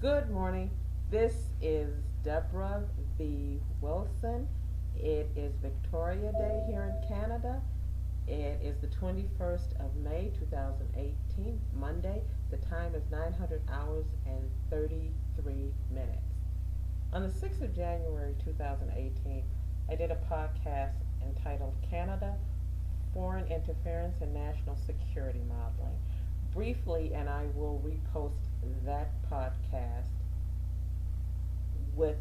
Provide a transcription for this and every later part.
Good morning. This is Debra V. Wilson. It is Victoria Day here in Canada. It is the 21st of May 2018, Monday. The time is 900 hours and 33 minutes. On the 6th of January 2018, I did a podcast entitled Canada, Foreign Interference and National Security Modeling. Briefly, and I will repost that podcast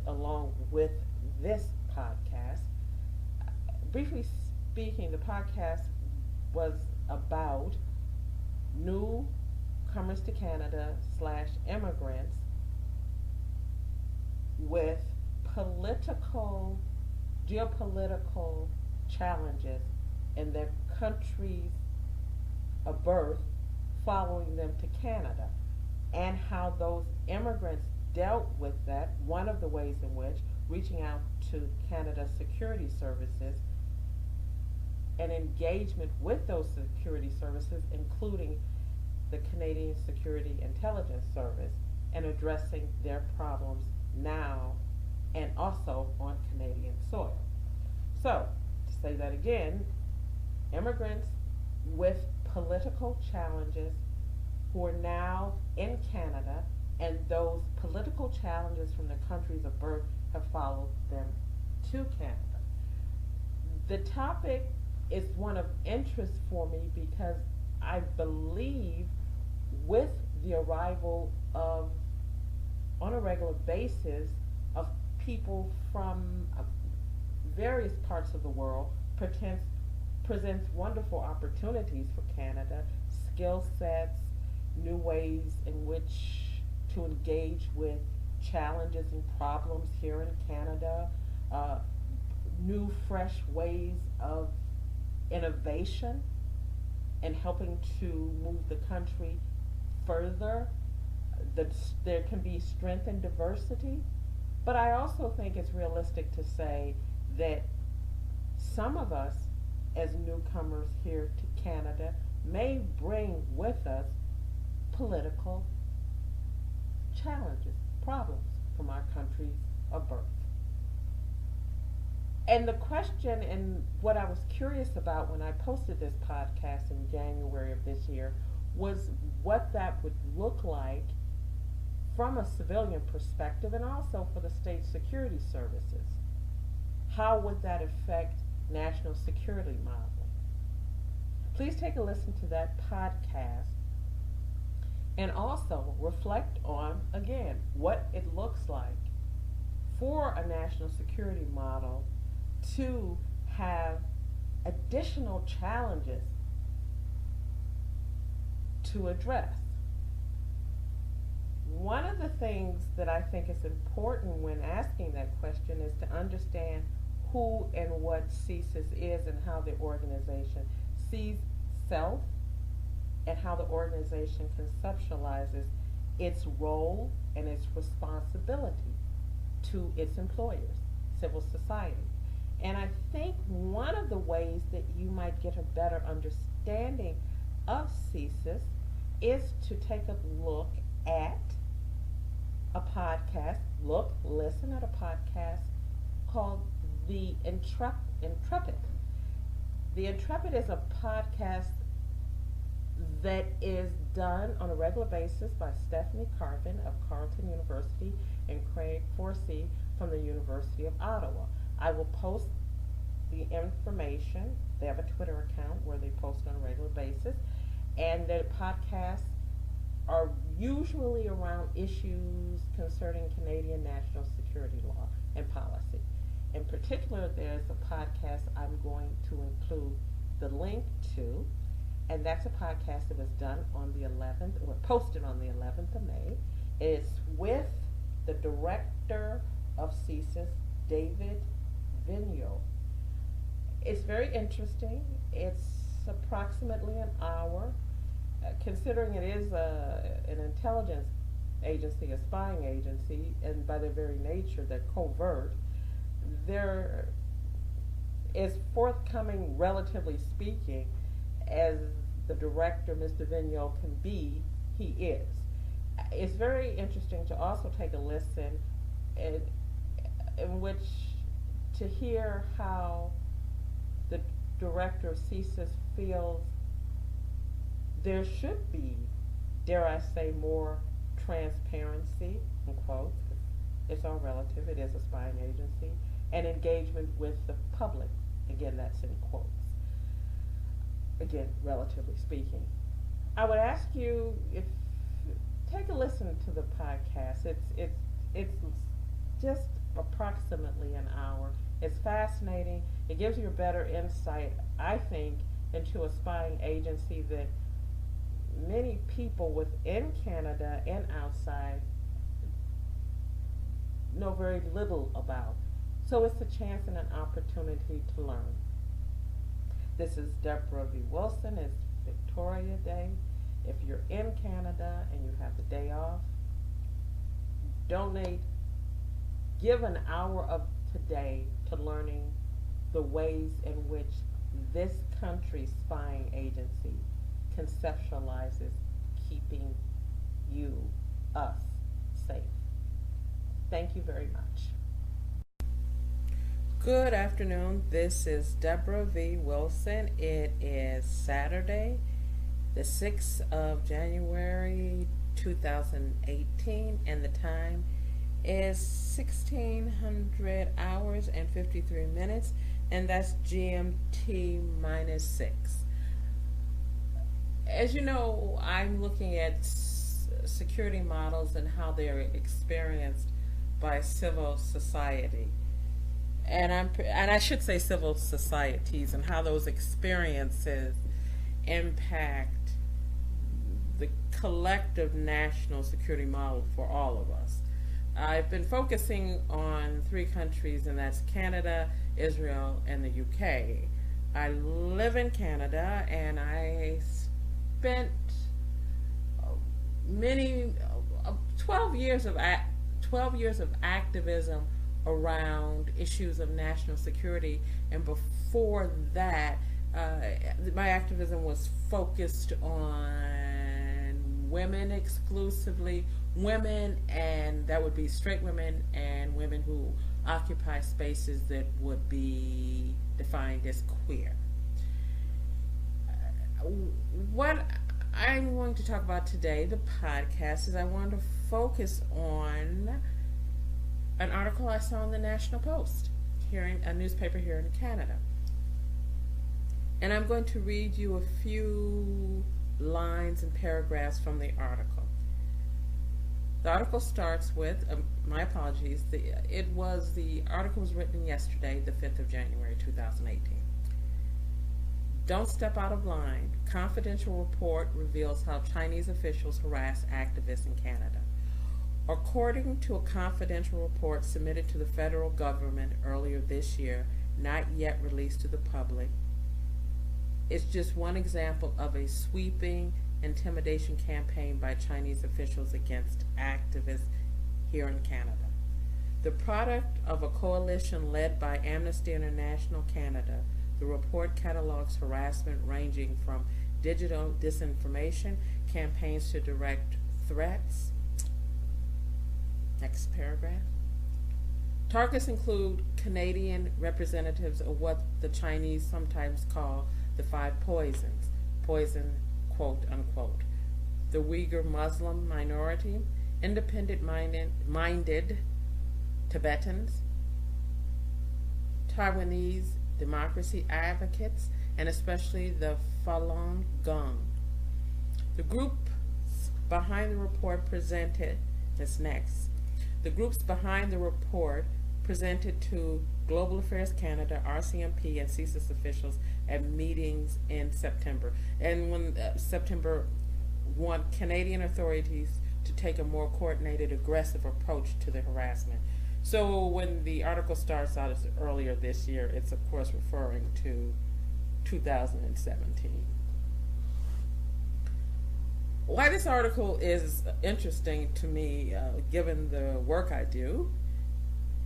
along with this podcast. Briefly speaking, the podcast was about newcomers to Canada / immigrants with geopolitical challenges in their countries of birth following them to Canada, and how those immigrants dealt with that. One of the ways in which reaching out to Canada's security services and engagement with those security services, including the Canadian Security Intelligence Service, and addressing their problems now and also on Canadian soil. So, to say that again, immigrants with political challenges who are now in Canada, and those political challenges from their countries of birth have followed them to Canada. The topic is one of interest for me because I believe with the arrival of, on a regular basis, of people from various parts of the world presents wonderful opportunities for Canada, skill sets, new ways in which to engage with challenges and problems here in Canada, new fresh ways of innovation and helping to move the country further. There can be strength in diversity, but I also think it's realistic to say that some of us as newcomers here to Canada may bring with us political challenges, problems from our countries of birth. And the question, and what I was curious about when I posted this podcast in January of this year, was what that would look like from a civilian perspective and also for the state security services. How would that affect national security modeling? Please take a listen to that podcast and also reflect on, again, what it looks like for a national security model to have additional challenges to address. One of the things that I think is important when asking that question is to understand who and what CSIS is and how the organization sees self and how the organization conceptualizes its role and its responsibility to its employers, civil society. And I think one of the ways that you might get a better understanding of CSIS is to take a look at a podcast, listen at a podcast called The Intrepid. The Intrepid is a podcast that is done on a regular basis by Stephanie Carpin of Carleton University and Craig Forsey from the University of Ottawa. I will post the information. They have a Twitter account where they post on a regular basis, and the podcasts are usually around issues concerning Canadian national security law and policy. In particular, there's a podcast I'm going to include the link to, and that's a podcast that was done on the 11th, or posted on the 11th of May. It's with the director of CSIS, David Vigneault. It's very interesting. It's approximately an hour. Considering it is an intelligence agency, a spying agency, and by their very nature, they're covert, there is forthcoming, relatively speaking, as the director, Mr. Vigneault, can be, he is. it's very interesting to also take a listen in, in which to hear how the director of CSIS feels there should be, dare I say, more transparency, in quotes, 'cause it's all relative, it is a spying agency, and engagement with the public. Again, that's in quotes. Again, relatively speaking. I would ask you if take a listen to the podcast. It's just approximately an hour. It's fascinating. It gives you a better insight, I think, into a spying agency that many people within Canada and outside know very little about. So it's a chance and an opportunity to learn. This is Debra V. Wilson. It's Victoria Day. If you're in Canada and you have the day off, donate, give an hour of today to learning the ways in which this country's spying agency conceptualizes keeping you, us, safe. Thank you very much. Good afternoon. This is Debra V. Wilson. It is Saturday, the 6th of January 2018, and the time is 1600 hours and 53 minutes, and that's GMT minus 6. As you know, I'm looking at security models and how they're experienced by civil society. And I should say civil societies, and how those experiences impact the collective national security model for all of us. I've been focusing on 3 countries, and that's Canada, Israel, and the UK. I live in Canada, and I spent many 12 years of 12 years of activism around issues of national security, and before that, my activism was focused on women exclusively, women, and that would be straight women and women who occupy spaces that would be defined as queer. What I'm going to talk about today, the podcast, is I want to focus on an article I saw in the National Post, a newspaper here in Canada. And I'm going to read you a few lines and paragraphs from the article. The article starts with, my apologies, the article was written yesterday, the 5th of January, 2018. Don't step out of line. Confidential report reveals how Chinese officials harass activists in Canada. According to a confidential report submitted to the federal government earlier this year, not yet released to the public, it's just one example of a sweeping intimidation campaign by Chinese officials against activists here in Canada. The product of a coalition led by Amnesty International Canada, the report catalogs harassment ranging from digital disinformation campaigns to direct threats. Next paragraph. Targets include Canadian representatives of what the Chinese sometimes call the 5 poisons, poison, quote unquote, the Uyghur Muslim minority, independent-minded Tibetans, Taiwanese democracy advocates, and especially the Falun Gong. The groups behind the report presented, this next, the groups behind the report presented to Global Affairs Canada, RCMP, and CSIS officials at meetings in September. And when September want Canadian authorities to take a more coordinated, aggressive approach to the harassment. So when the article starts out as earlier this year, it's of course referring to 2017. Why this article is interesting to me, given the work I do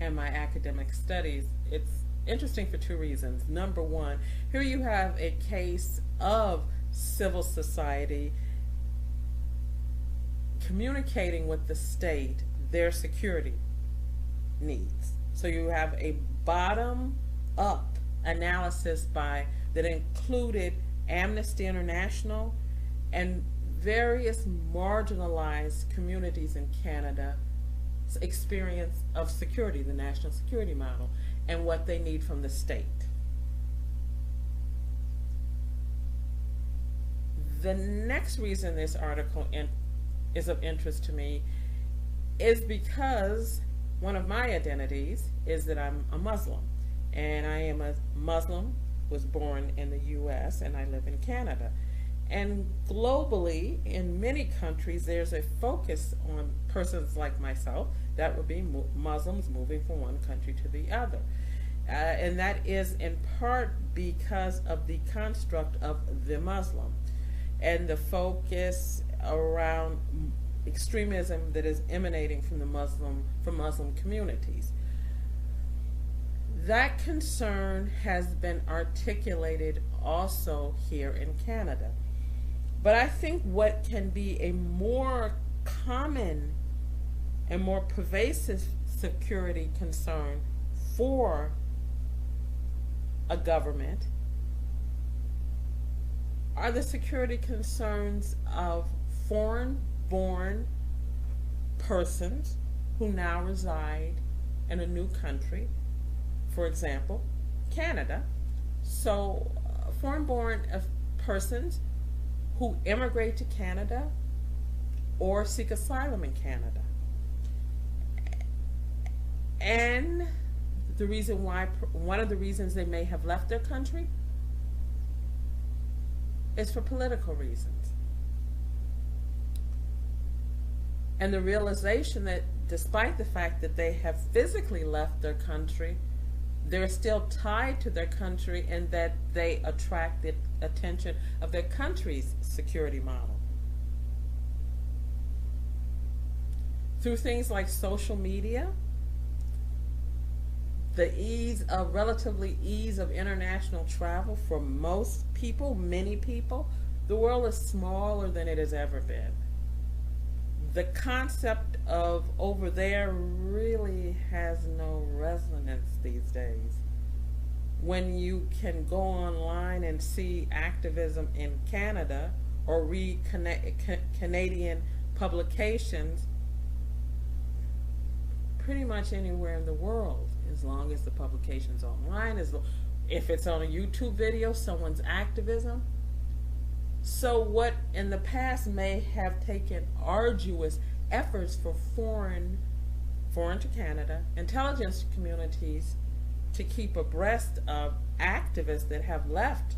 and my academic studies, it's interesting for 2 reasons. Number one, here you have a case of civil society communicating with the state their security needs. So you have a bottom-up analysis that included Amnesty International and various marginalized communities in Canada's experience of security, the national security model, and what they need from the state. The next reason this article is of interest to me is because one of my identities is that I'm a Muslim, and I am a Muslim, was born in the US, and I live in Canada. And globally, in many countries, there's a focus on persons like myself, that would be Muslims moving from one country to the other. And that is in part because of the construct of the Muslim and the focus around extremism that is emanating from Muslim communities. That concern has been articulated also here in Canada. But I think what can be a more common and more pervasive security concern for a government are the security concerns of foreign-born persons who now reside in a new country, for example, Canada. So foreign-born persons who immigrate to Canada or seek asylum in Canada. And one of the reasons they may have left their country is for political reasons. And the realization that despite the fact that they have physically left their country, they're still tied to their country, and that they attract the attention of their country's security model. Through things like social media, the relatively ease of international travel for most people, many people, the world is smaller than it has ever been. The concept of over there really has no resonance these days. When you can go online and see activism in Canada or read Canadian publications pretty much anywhere in the world, as long as the publication's online, if it's on a YouTube video, someone's activism. So what in the past may have taken arduous efforts for foreign to Canada intelligence communities to keep abreast of activists that have left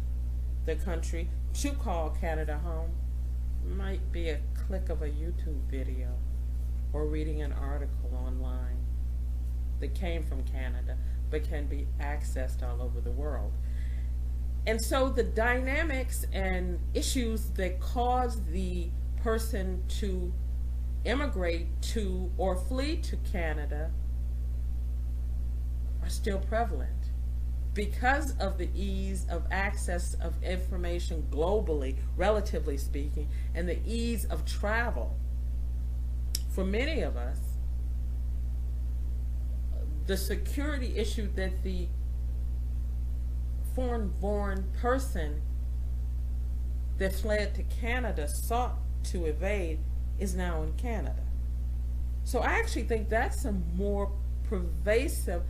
the country to call Canada home, might be a click of a YouTube video or reading an article online that came from Canada but can be accessed all over the world. And so the dynamics and issues that cause the person to immigrate to or flee to Canada are still prevalent because of the ease of access of information globally, relatively speaking, and the ease of travel. For many of us, the security issue that the foreign-born person that fled to Canada sought to evade is now in Canada. So I actually think that's a more pervasive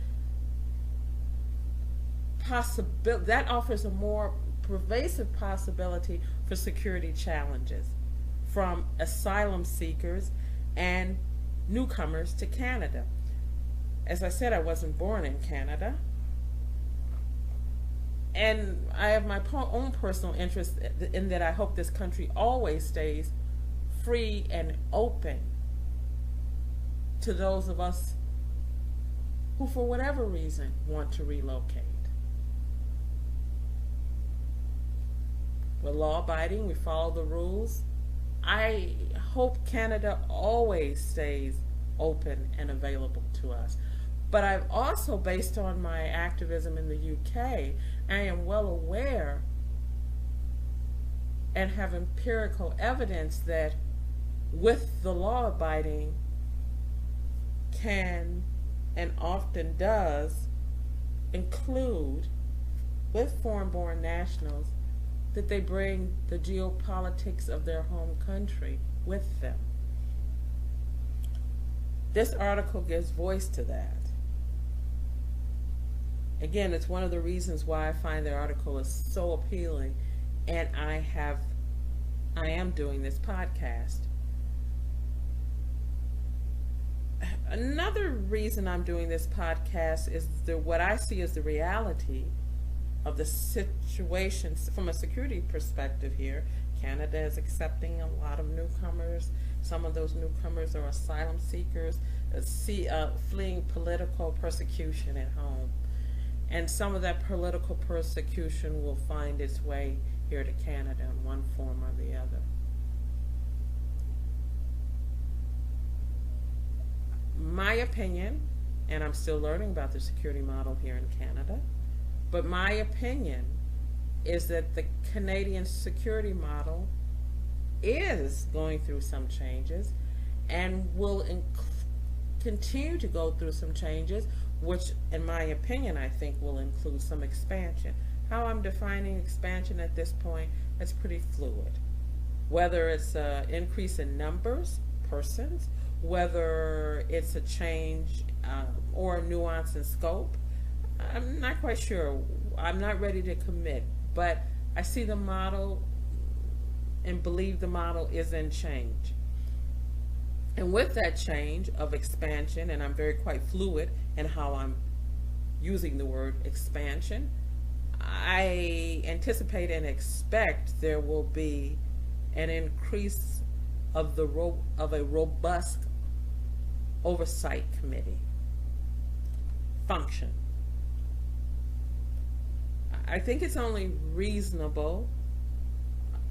possibility, that offers a more pervasive possibility for security challenges from asylum seekers and newcomers to Canada. As I said, I wasn't born in Canada. And I have my own personal interest in that I hope this country always stays free and open to those of us who, for whatever reason, want to relocate. We're law-abiding, we follow the rules. I hope Canada always stays open and available to us. But I've also, based on my activism in the UK, I am well aware and have empirical evidence that with the law abiding can and often does include with foreign born nationals that they bring the geopolitics of their home country with them. This article gives voice to that. Again, it's one of the reasons why I find the article is so appealing, and I am doing this podcast. Another reason I'm doing this podcast is what I see as the reality of the situation from a security perspective here. Canada is accepting a lot of newcomers. Some of those newcomers are asylum seekers, fleeing political persecution at home. And some of that political persecution will find its way here to Canada in one form or the other. My opinion, and I'm still learning about the security model here in Canada, but my opinion is that the Canadian security model is going through some changes and will continue to go through some changes, which in my opinion I think will include some expansion. How I'm defining expansion at this point is pretty fluid. Whether it's an increase in numbers, persons, whether it's a change or a nuance in scope, I'm not quite sure. I'm not ready to commit, but I see the model and believe the model is in change. And with that change of expansion, and I'm very quite fluid in how I'm using the word expansion, I anticipate and expect there will be an increase of a robust oversight committee function. I think it's only reasonable.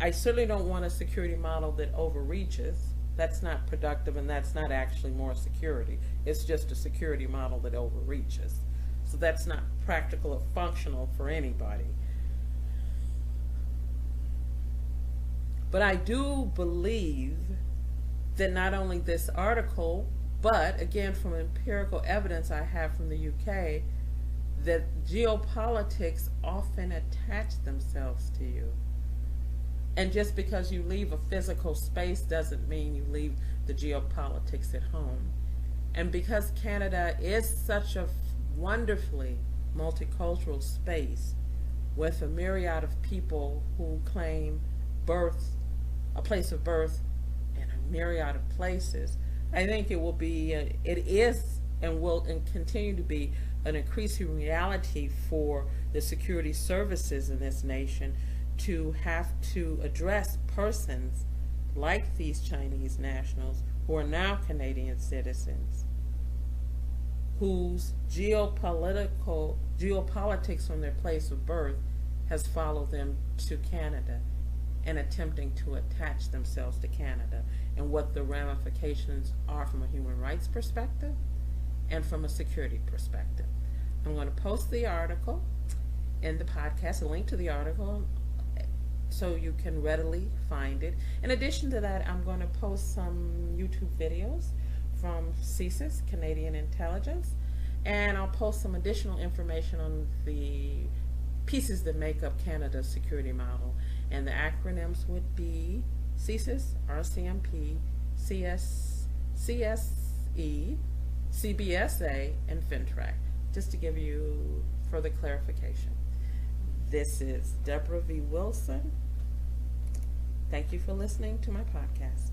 I certainly don't want a security model that overreaches. That's not productive, and that's not actually more security. It's just a security model that overreaches. So that's not practical or functional for anybody. But I do believe that not only this article, but again from empirical evidence I have from the UK, that geopolitics often attach themselves to you. And just because you leave a physical space doesn't mean you leave the geopolitics at home. And because Canada is such a wonderfully multicultural space with a myriad of people who claim a place of birth in a myriad of places, I think it is and will continue to be an increasing reality for the security services in this nation to have to address persons like these Chinese nationals who are now Canadian citizens, whose geopolitics from their place of birth has followed them to Canada and attempting to attach themselves to Canada, and what the ramifications are from a human rights perspective and from a security perspective. I'm going to post the article in the podcast, a link to the article, so you can readily find it. In addition to that, I'm going to post some YouTube videos from CSIS, Canadian Intelligence, and I'll post some additional information on the pieces that make up Canada's security model. And the acronyms would be CSIS, RCMP, CSE, CBSA, and FINTRAC, just to give you further clarification. This is Debra V. Wilson. Thank you for listening to my podcast.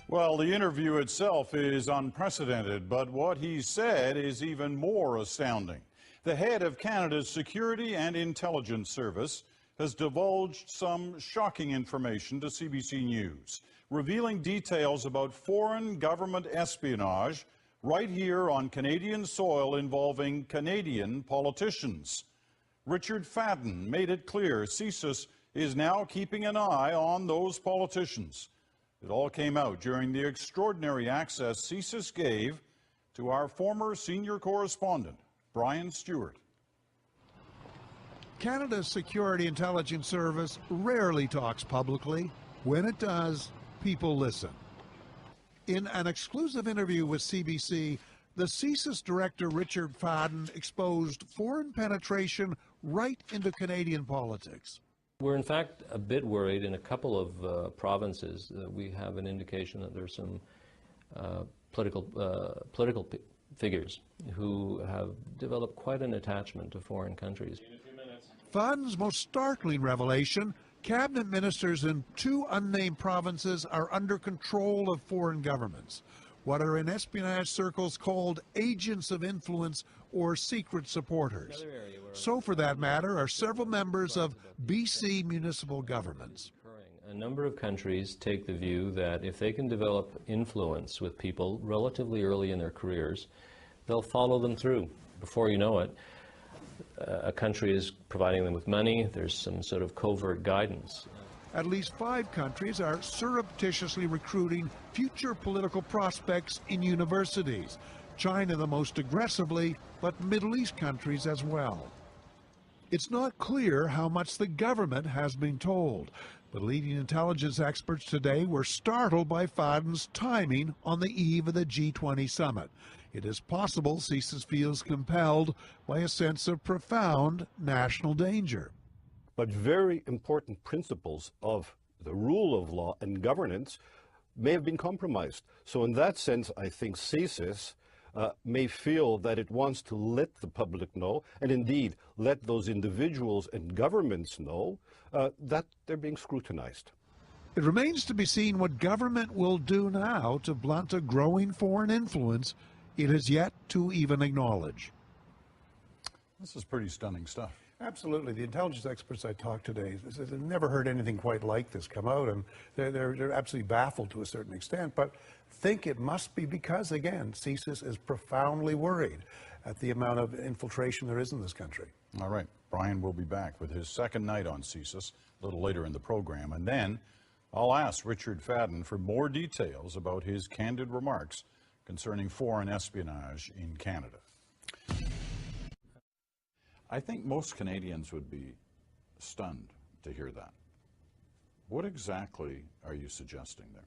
Well, the interview itself is unprecedented, but what he said is even more astounding. The head of Canada's Security and Intelligence Service has divulged some shocking information to CBC News, revealing details about foreign government espionage right here on Canadian soil involving Canadian politicians. Richard Fadden made it clear CSIS is now keeping an eye on those politicians. It all came out during the extraordinary access CSIS gave to our former senior correspondent, Brian Stewart. Canada's Security Intelligence Service rarely talks publicly. When it does, people listen. In an exclusive interview with CBC, the CSIS director Richard Fadden exposed foreign penetration right into Canadian politics. We're in fact a bit worried in a couple of provinces. We have an indication that there's some political figures who have developed quite an attachment to foreign countries. Fadden's most startling revelation: cabinet ministers in 2 unnamed provinces are under control of foreign governments, what are in espionage circles called agents of influence or secret supporters. So, for that matter, are several members of BC municipal governments. A number of countries take the view that if they can develop influence with people relatively early in their careers, they'll follow them through. Before you know it, a country is providing them with money, there's some sort of covert guidance. At least 5 countries are surreptitiously recruiting future political prospects in universities. China the most aggressively, but Middle East countries as well. It's not clear how much the government has been told, but leading intelligence experts today were startled by Fadden's timing on the eve of the G20 summit. It is possible CSIS feels compelled by a sense of profound national danger. But very important principles of the rule of law and governance may have been compromised. So in that sense, I think CSIS may feel that it wants to let the public know, and indeed let those individuals and governments know that they're being scrutinized. It remains to be seen what government will do now to blunt a growing foreign influence it has yet to even acknowledge. This is pretty stunning stuff. Absolutely. The intelligence experts I talked today, they've never heard anything quite like this come out, and they're absolutely baffled to a certain extent, but think it must be because, again, CSIS is profoundly worried at the amount of infiltration there is in this country. All right. Brian will be back with his second night on CSIS a little later in the program, and then I'll ask Richard Fadden for more details about his candid remarks concerning foreign espionage in Canada. I think most Canadians would be stunned to hear that. What exactly are you suggesting there?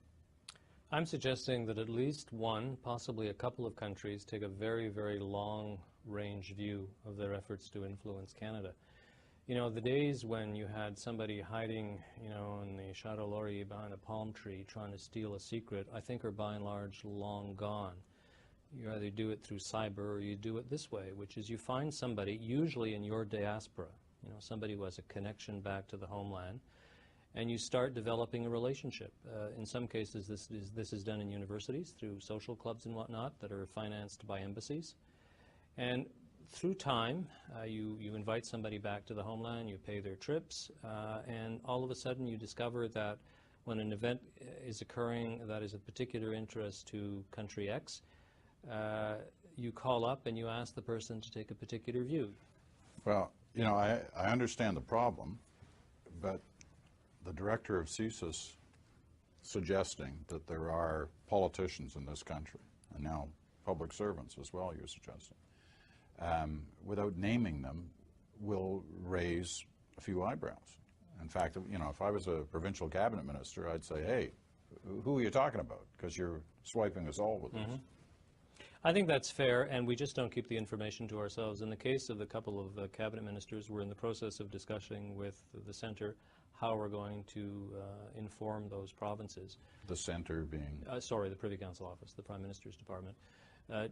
I'm suggesting that at least one, possibly a couple of countries take a very, very long-range view of their efforts to influence Canada. You know, the days when you had somebody hiding, you know, in the Chateau Laurier behind a palm tree trying to steal a secret, I think are by and large long gone. You either do it through cyber or you do it this way, which is you find somebody, usually in your diaspora, you know, somebody who has a connection back to the homeland, and you start developing a relationship. In some cases, this is done in universities through social clubs and whatnot that are financed by embassies. And through time, you invite somebody back to the homeland, you pay their trips, and all of a sudden you discover that when an event is occurring that is of particular interest to country X, you call up and you ask the person to take a particular view. Well, you know, I understand the problem, but the director of CSIS suggesting that there are politicians in this country, and now public servants as well, you're suggesting, without naming them, will raise a few eyebrows. In fact, you know, if I was a provincial cabinet minister, I'd say, hey, who are you talking about? Because you're swiping us all with this. I think that's fair, and we just don't keep the information to ourselves. In the case of the couple of cabinet ministers, we're in the process of discussing with the centre how we're going to inform those provinces. The centre being? Sorry, the Privy Council Office, the Prime Minister's Department.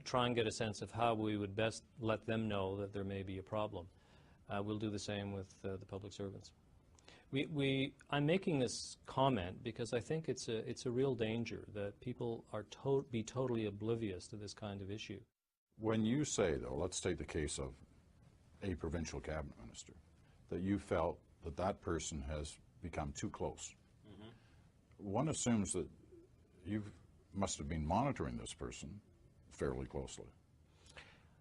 Try and get a sense of how we would best let them know that there may be a problem. We'll do the same with the public servants. I'm making this comment because I think it's a real danger that people are be totally oblivious to this kind of issue. When you say, though, let's take the case of a provincial cabinet minister, that you felt that that person has become too close, one assumes that you must have been monitoring this person fairly closely.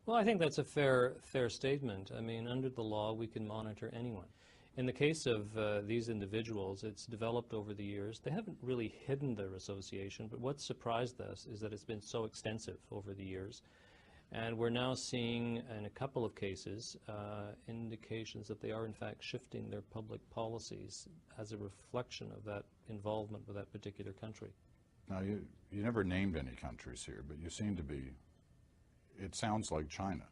Well, I think that's a fair statement. I mean, under the law, we can monitor anyone. In the case of these individuals, it's developed over the years. They haven't really hidden their association, but what surprised us is that it's been so extensive over the years. And we're now seeing, in a couple of cases, indications that they are in fact shifting their public policies as a reflection of that involvement with that particular country. Now, you never named any countries here, but you seem to be, it sounds like China.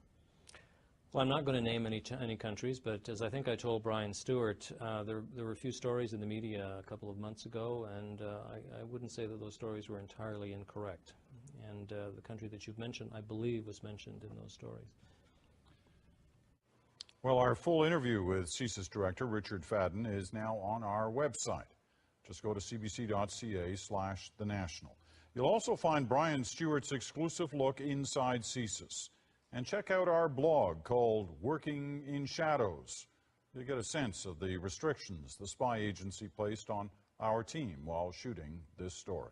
Well, I'm not going to name any countries, but as I think I told Brian Stewart, there were a few stories in the media a couple of months ago, and I wouldn't say that those stories were entirely incorrect. And the country that you've mentioned, I believe, was mentioned in those stories. Well, our full interview with CSIS Director Richard Fadden is now on our website. Just go to cbc.ca/thenational. You'll also find Brian Stewart's exclusive look inside CSIS. And check out our blog called Working in Shadows. You'll get a sense of the restrictions the spy agency placed on our team while shooting this story.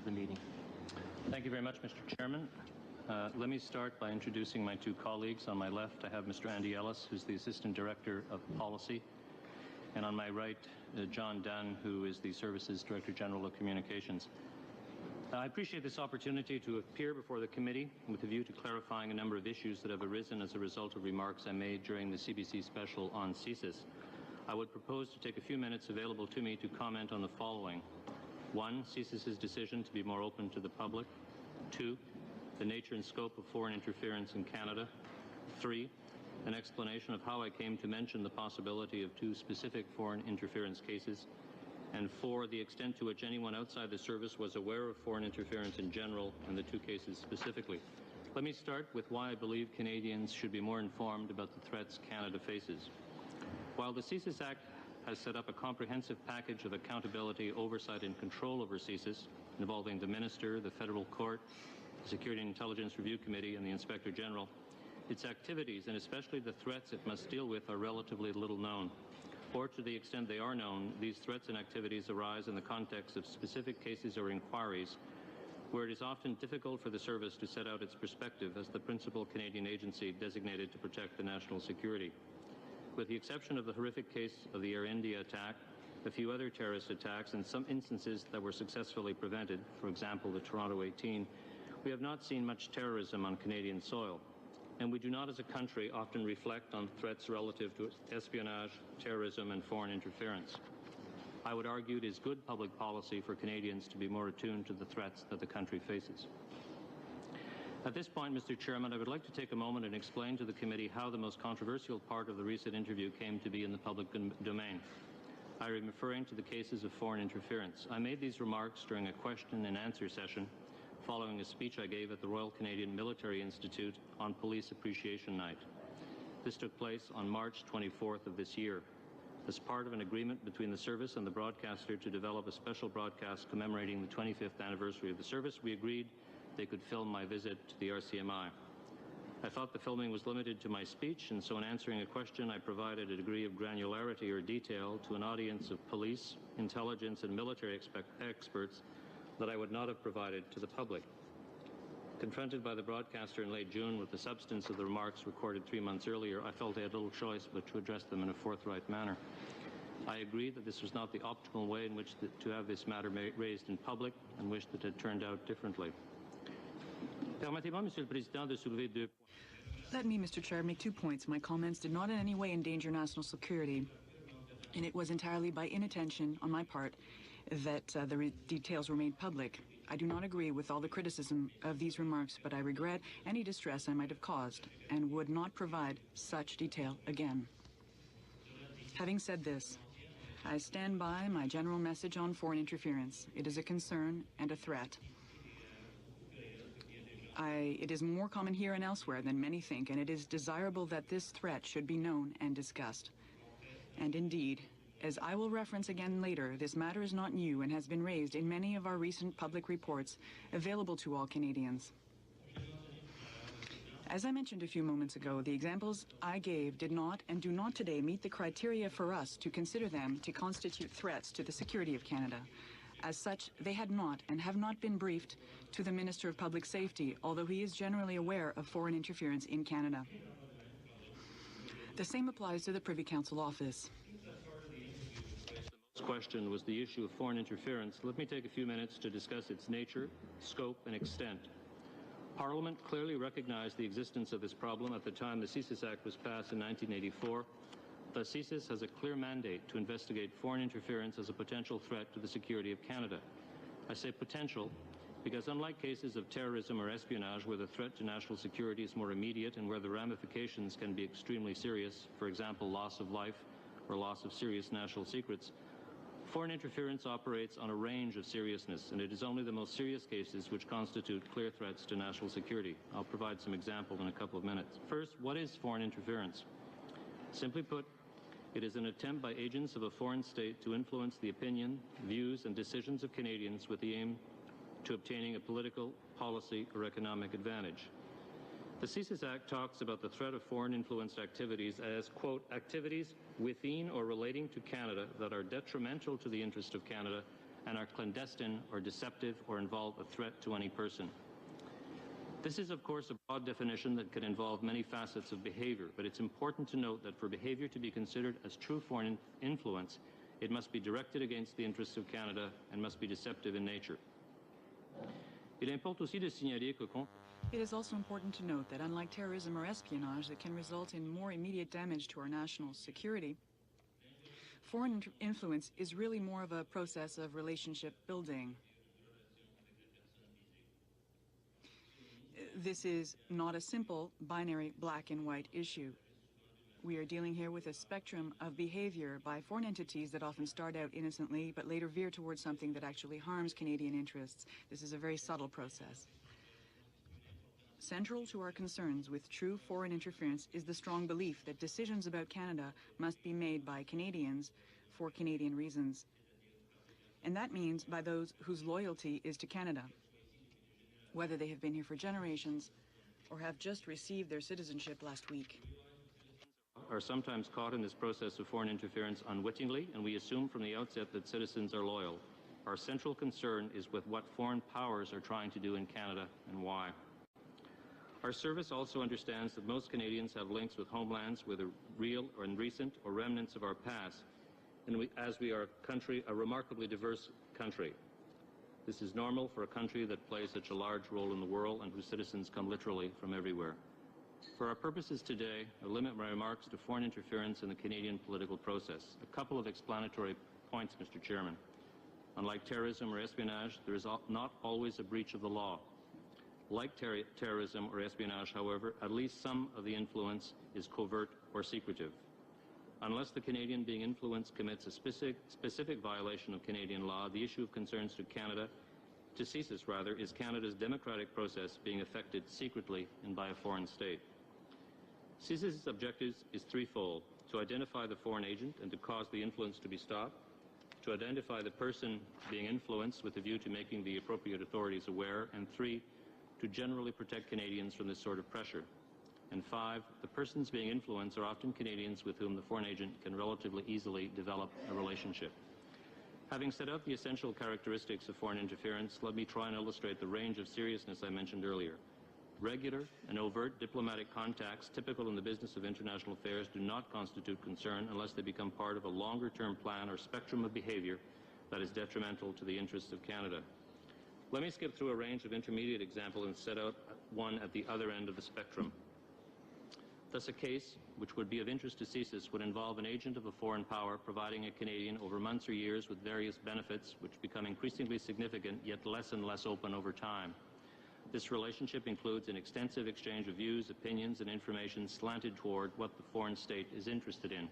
The meeting. Thank you very much, Mr. Chairman. Let me start by introducing my two colleagues. On my left, I have Mr. Andy Ellis, who's the Assistant Director of Policy, and on my right, John Dunn, who is the Services Director General of Communications. I appreciate this opportunity to appear before the committee with a view to clarifying a number of issues that have arisen as a result of remarks I made during the CBC special on CSIS. I would propose to take a few minutes available to me to comment on the following. 1, CSIS's decision to be more open to the public. 2, the nature and scope of foreign interference in Canada. 3, an explanation of how I came to mention the possibility of 2 specific foreign interference cases. And 4, the extent to which anyone outside the service was aware of foreign interference in general and the 2 cases specifically. Let me start with why I believe Canadians should be more informed about the threats Canada faces. While the CSIS Act has set up a comprehensive package of accountability, oversight and control over CSIS involving the Minister, the Federal Court, the Security and Intelligence Review Committee and the Inspector General, its activities and especially the threats it must deal with are relatively little known. Or to the extent they are known, these threats and activities arise in the context of specific cases or inquiries where it is often difficult for the service to set out its perspective as the principal Canadian agency designated to protect the national security. With the exception of the horrific case of the Air India attack, a few other terrorist attacks, and some instances that were successfully prevented, for example, the Toronto 18, we have not seen much terrorism on Canadian soil. And we do not as a country often reflect on threats relative to espionage, terrorism, and foreign interference. I would argue it is good public policy for Canadians to be more attuned to the threats that the country faces. At this point, Mr. Chairman, I would like to take a moment and explain to the committee how the most controversial part of the recent interview came to be in the public domain. I am referring to the cases of foreign interference. I made these remarks during a question and answer session following a speech I gave at the Royal Canadian Military Institute on Police Appreciation Night. This took place on March 24th of this year. As part of an agreement between the service and the broadcaster to develop a special broadcast commemorating the 25th anniversary of the service, we agreed they could film my visit to the RCMI. I thought the filming was limited to my speech, and so in answering a question, I provided a degree of granularity or detail to an audience of police, intelligence, and military experts that I would not have provided to the public. Confronted by the broadcaster in late June with the substance of the remarks recorded 3 months earlier, I felt I had little choice but to address them in a forthright manner. I agreed that this was not the optimal way in which to have this matter raised in public and wished that it had turned out differently. Permettez-moi, Monsieur le Président, de soulever 2 points. Let me, Mr. Chair, make 2 points. My comments did not in any way endanger national security, and it was entirely by inattention on my part that the details were made public. I do not agree with all the criticism of these remarks, but I regret any distress I might have caused and would not provide such detail again. Having said this, I stand by my general message on foreign interference. It is a concern and a threat. It is more common here and elsewhere than many think, and it is desirable that this threat should be known and discussed. And indeed, as I will reference again later, this matter is not new and has been raised in many of our recent public reports available to all Canadians. As I mentioned a few moments ago, the examples I gave did not and do not today meet the criteria for us to consider them to constitute threats to the security of Canada. As such, they had not and have not been briefed to the Minister of Public Safety, although he is generally aware of foreign interference in Canada. The same applies to the Privy Council office. This question was the issue of foreign interference. Let me take a few minutes to discuss its nature, scope, and extent. Parliament clearly recognized the existence of this problem at the time the CSIS Act was passed in 1984. The CSIS has a clear mandate to investigate foreign interference as a potential threat to the security of Canada. I say potential because unlike cases of terrorism or espionage where the threat to national security is more immediate and where the ramifications can be extremely serious, for example, loss of life or loss of serious national secrets, foreign interference operates on a range of seriousness, and it is only the most serious cases which constitute clear threats to national security. I'll provide some examples in a couple of minutes. First, what is foreign interference? Simply put, it is an attempt by agents of a foreign state to influence the opinion, views, and decisions of Canadians with the aim to obtaining a political, policy, or economic advantage. The CSIS Act talks about the threat of foreign influenced activities as, quote, activities within or relating to Canada that are detrimental to the interest of Canada and are clandestine or deceptive or involve a threat to any person. This is, of course, a broad definition that can involve many facets of behavior, but it's important to note that for behavior to be considered as true foreign influence, it must be directed against the interests of Canada and must be deceptive in nature. It is also important to note that unlike terrorism or espionage that can result in more immediate damage to our national security, foreign influence is really more of a process of relationship building. This is not a simple binary black and white issue. We are dealing here with a spectrum of behavior by foreign entities that often start out innocently but later veer towards something that actually harms Canadian interests. This is a very subtle process. Central to our concerns with true foreign interference is the strong belief that decisions about Canada must be made by Canadians for Canadian reasons. And that means by those whose loyalty is to Canada, whether they have been here for generations or have just received their citizenship last week. Are sometimes caught in this process of foreign interference unwittingly, and we assume from the outset that citizens are loyal. Our central concern is with what foreign powers are trying to do in Canada and why. Our service also understands that most Canadians have links with homelands, whether real or recent or remnants of our past, and as we are a remarkably diverse country. This is normal for a country that plays such a large role in the world and whose citizens come literally from everywhere. For our purposes today, I'll limit my remarks to foreign interference in the Canadian political process. A couple of explanatory points, Mr. Chairman. Unlike terrorism or espionage, there is not always a breach of the law. Like terrorism or espionage, however, at least some of the influence is covert or secretive. Unless the Canadian being influenced commits a specific violation of Canadian law, the issue of concerns to CSIS rather, is Canada's democratic process being affected secretly and by a foreign state. CSIS's objectives is threefold: to identify the foreign agent and to cause the influence to be stopped, to identify the person being influenced with a view to making the appropriate authorities aware, and 3, to generally protect Canadians from this sort of pressure. And 5, the persons being influenced are often Canadians with whom the foreign agent can relatively easily develop a relationship. Having set out the essential characteristics of foreign interference, let me try and illustrate the range of seriousness I mentioned earlier. Regular and overt diplomatic contacts typical in the business of international affairs do not constitute concern unless they become part of a longer-term plan or spectrum of behavior that is detrimental to the interests of Canada. Let me skip through a range of intermediate examples and set out one at the other end of the spectrum. Thus, a case which would be of interest to CSIS would involve an agent of a foreign power providing a Canadian over months or years with various benefits which become increasingly significant yet less and less open over time. This relationship includes an extensive exchange of views, opinions, and information slanted toward what the foreign state is interested in.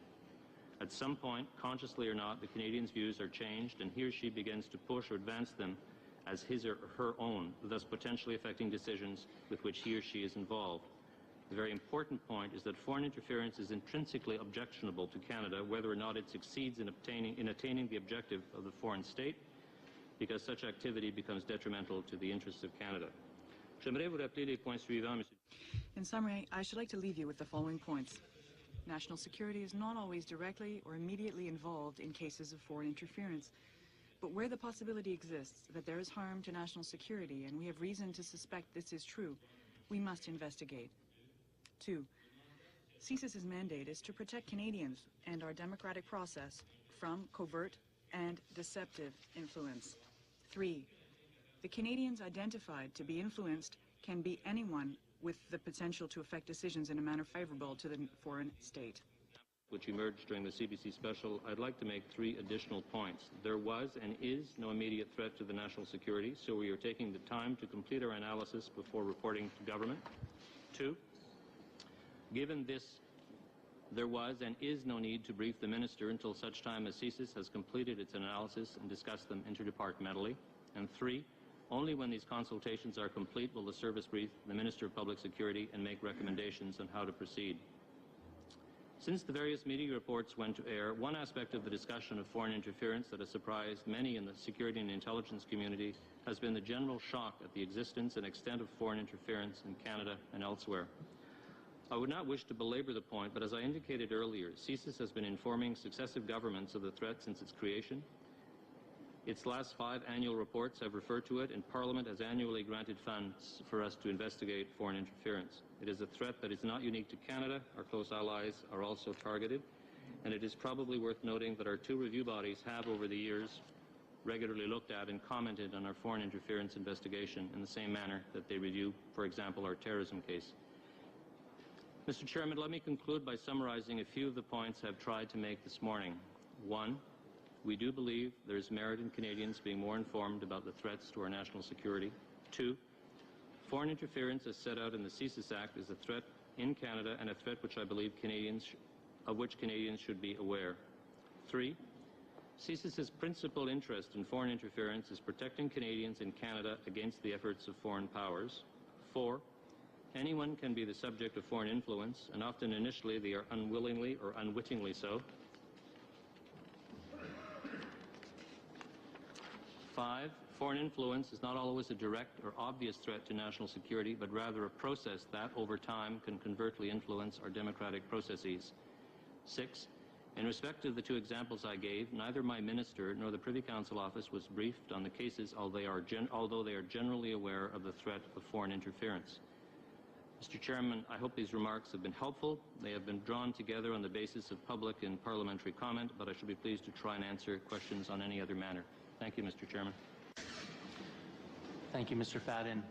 At some point, consciously or not, the Canadian's views are changed and he or she begins to push or advance them as his or her own, thus potentially affecting decisions with which he or she is involved. The very important point is that foreign interference is intrinsically objectionable to Canada, whether or not it succeeds in attaining the objective of the foreign state, because such activity becomes detrimental to the interests of Canada. J'aimerais vous rappeler les points suivants, Monsieur. In summary, I should like to leave you with the following points. National security is not always directly or immediately involved in cases of foreign interference. But where the possibility exists that there is harm to national security, and we have reason to suspect this is true, we must investigate. 2. CSIS's mandate is to protect Canadians and our democratic process from covert and deceptive influence. 3. The Canadians identified to be influenced can be anyone with the potential to affect decisions in a manner favorable to the foreign state. Which emerged during the CBC special, I'd like to make 3 additional points. There was and is no immediate threat to the national security, so we are taking the time to complete our analysis before reporting to government. 2, given this, there was and is no need to brief the minister until such time as CSIS has completed its analysis and discussed them interdepartmentally. And 3, only when these consultations are complete will the service brief the Minister of Public Security and make recommendations on how to proceed. Since the various media reports went to air, one aspect of the discussion of foreign interference that has surprised many in the security and intelligence community has been the general shock at the existence and extent of foreign interference in Canada and elsewhere. I would not wish to belabor the point, but as I indicated earlier, CSIS has been informing successive governments of the threat since its creation. Its last 5 annual reports have referred to it, and Parliament has annually granted funds for us to investigate foreign interference. It is a threat that is not unique to Canada. Our close allies are also targeted, and it is probably worth noting that our 2 review bodies have, over the years, regularly looked at and commented on our foreign interference investigation in the same manner that they review, for example, our terrorism case. Mr. Chairman, let me conclude by summarizing a few of the points I've tried to make this morning. 1, we do believe there is merit in Canadians being more informed about the threats to our national security. 2, foreign interference, as set out in the CSIS Act, is a threat in Canada and a threat which I believe of which Canadians should be aware. 3, CSIS's principal interest in foreign interference is protecting Canadians in Canada against the efforts of foreign powers. 4, anyone can be the subject of foreign influence, and often initially they are unwillingly or unwittingly so. 5, foreign influence is not always a direct or obvious threat to national security, but rather a process that, over time, can covertly influence our democratic processes. 6, in respect of the 2 examples I gave, neither my minister nor the Privy Council Office was briefed on the cases, although they are generally aware of the threat of foreign interference. Mr. Chairman, I hope these remarks have been helpful. They have been drawn together on the basis of public and parliamentary comment, but I should be pleased to try and answer questions on any other matter. Thank you, Mr. Chairman. Thank you, Mr. Fadden.